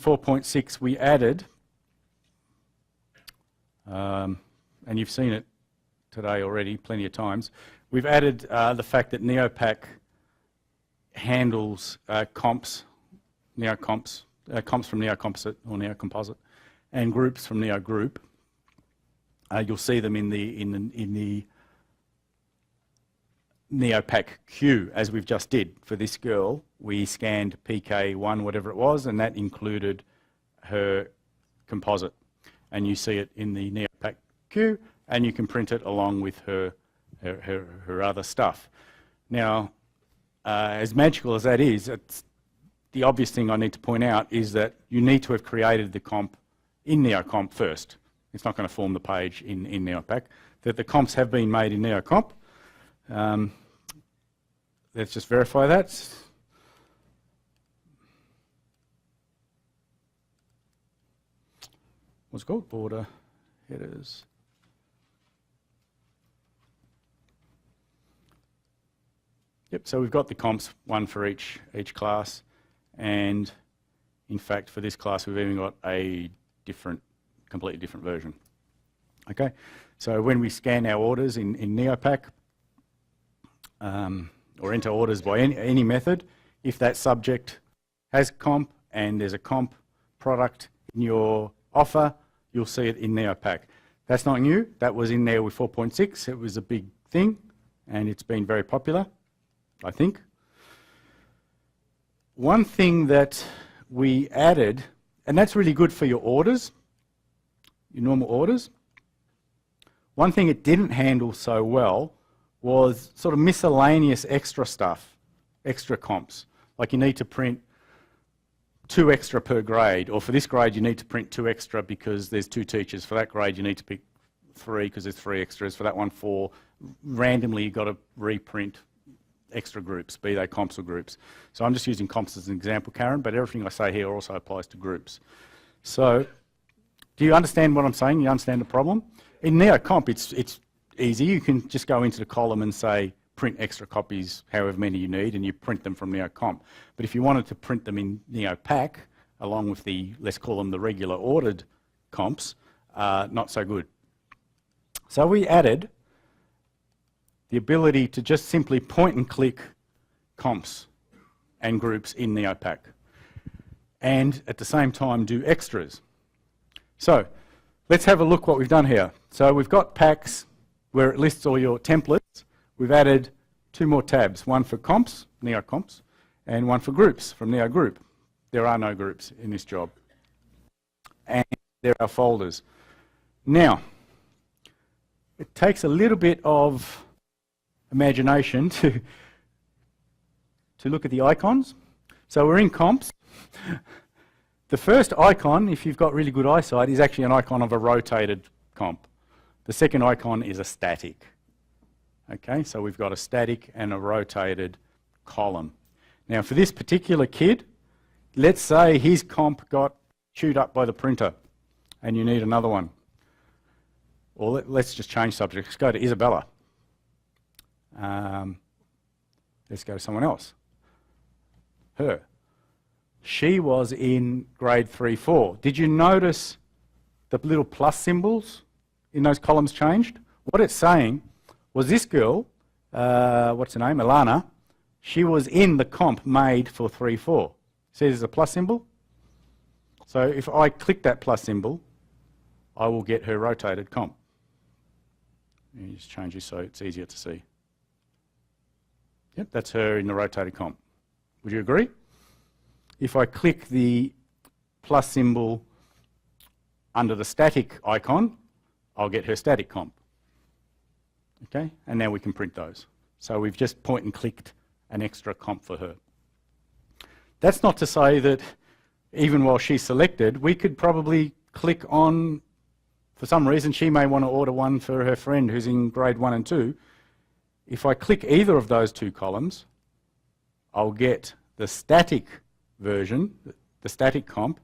4.6 we added, and you've seen it today already plenty of times, we've added the fact that NeoPack handles comps from NeoComposite or NeoComposite, and groups from NeoGroup. You'll see them in the NeoPack queue, as we've just did for this girl. We scanned PK1, whatever it was, and that included her composite. And you see it in the NeoPack queue, and you can print it along with her other stuff. Now, as magical as that is, the obvious thing I need to point out is that you need to have created the comp in NeoComp first. It's not going to form the page in NeoPack. That the comps have been made in NeoComp. Let's just verify that. What's it called? Border headers. Yep, so we've got the comps, one for each class, and in fact for this class we've even got a completely different version. Okay, so when we scan our orders in NeoPack, or enter orders by any method, if that subject has comp and there's a comp product in your offer, you'll see it in NeoPack. That's not new, that was in there with 4.6, it was a big thing, and it's been very popular, I think. One thing that we added, and that's really good for your orders, your normal orders. One thing it didn't handle so well was sort of miscellaneous extra stuff, extra comps. Like you need to print 2 extra per grade, or for this grade you need to print 2 extra because there's 2 teachers. For that grade you need to pick 3 because there's 3 extras. For that one, 4. Randomly you've got to reprint extra groups, be they comps or groups. So I'm just using comps as an example, Karen, but everything I say here also applies to groups. So do you understand what I'm saying? You understand the problem? In NeoComp it's easy. You can just go into the column and say print extra copies, however many you need, and you print them from NeoComp. But if you wanted to print them in NeoPack, along with the, let's call them the regular ordered comps, not so good. So we added the ability to just simply point and click comps and groups in NeoPack, and at the same time do extras. So let's have a look what we've done here. So we've got packs where it lists all your templates. We've added 2 more tabs, one for comps, NeoComps, and one for groups from NeoGroup. There are no groups in this job. And there are folders. Now, it takes a little bit of imagination to look at the icons. So we're in comps. The first icon, if you've got really good eyesight, is actually an icon of a rotated comp. The second icon is a static. Okay, so we've got a static and a rotated column. Now for this particular kid, let's say his comp got chewed up by the printer and you need another one. Or let's just change subject. Let's go to Isabella. Let's go to someone else. Her. She was in grade 3-4. Did you notice the little plus symbols in those columns changed? What it's saying was this girl, what's her name, Alana, she was in the comp made for 3-4. See there's a plus symbol? So if I click that plus symbol, I will get her rotated comp. You just change this so it's easier to see. Yep, that's her in the rotated comp. Would you agree? If I click the plus symbol under the static icon, I'll get her static comp. Okay, and now we can print those. So we've just point and clicked an extra comp for her. That's not to say that even while she's selected, we could probably click on, for some reason she may want to order one for her friend who's in grade 1 and 2. If I click either of those 2 columns, I'll get the static version, the static comp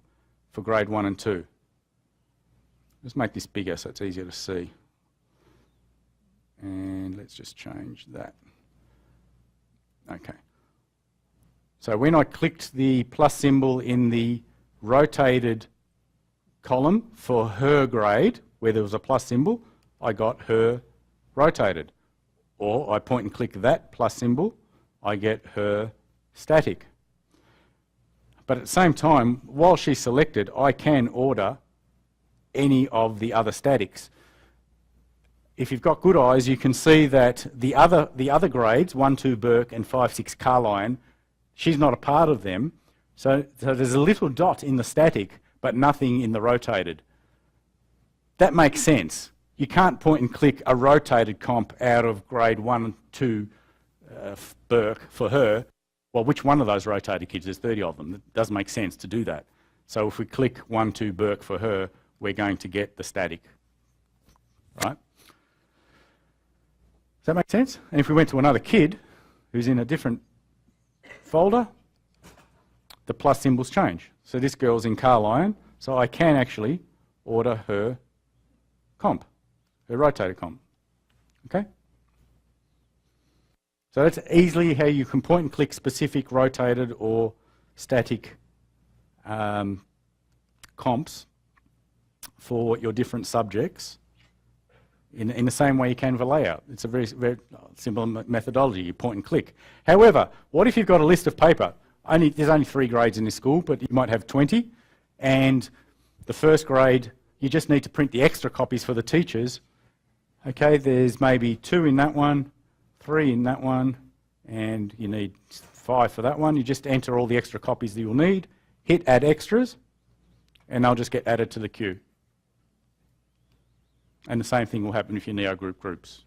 for grade 1 and 2. Let's make this bigger so it's easier to see. And let's just change that. Okay. So when I clicked the plus symbol in the rotated column for her grade, where there was a plus symbol, I got her rotated. Or I point and click that plus symbol, I get her static. But at the same time, while she's selected, I can order any of the other statics. If you've got good eyes, you can see that the other grades, 1, 2 Burke and 5, 6 Carline, she's not a part of them. So there's a little dot in the static, but nothing in the rotated. That makes sense. You can't point and click a rotated comp out of grade 1, 2 Burke for her. Well, which one of those rotated kids? There's 30 of them. It doesn't make sense to do that. So if we click 1, 2 Burke for her, we're going to get the static, right? Does that make sense? And if we went to another kid who's in a different folder, the plus symbols change. So this girl's in Carline, so I can actually order her comp, her rotated comp, okay? So that's easily how you can point and click specific rotated or static comps for your different subjects in the same way you can for layout. It's a very, very simple methodology. You point and click. However, what if you've got a list of paper? There's only 3 grades in this school, but you might have 20, and the first grade, you just need to print the extra copies for the teachers. Okay, there's maybe 2 in that one, 3 in that one, and you need 5 for that one. You just enter all the extra copies that you'll need, hit add extras, and they'll just get added to the queue. And the same thing will happen if you Neo group groups.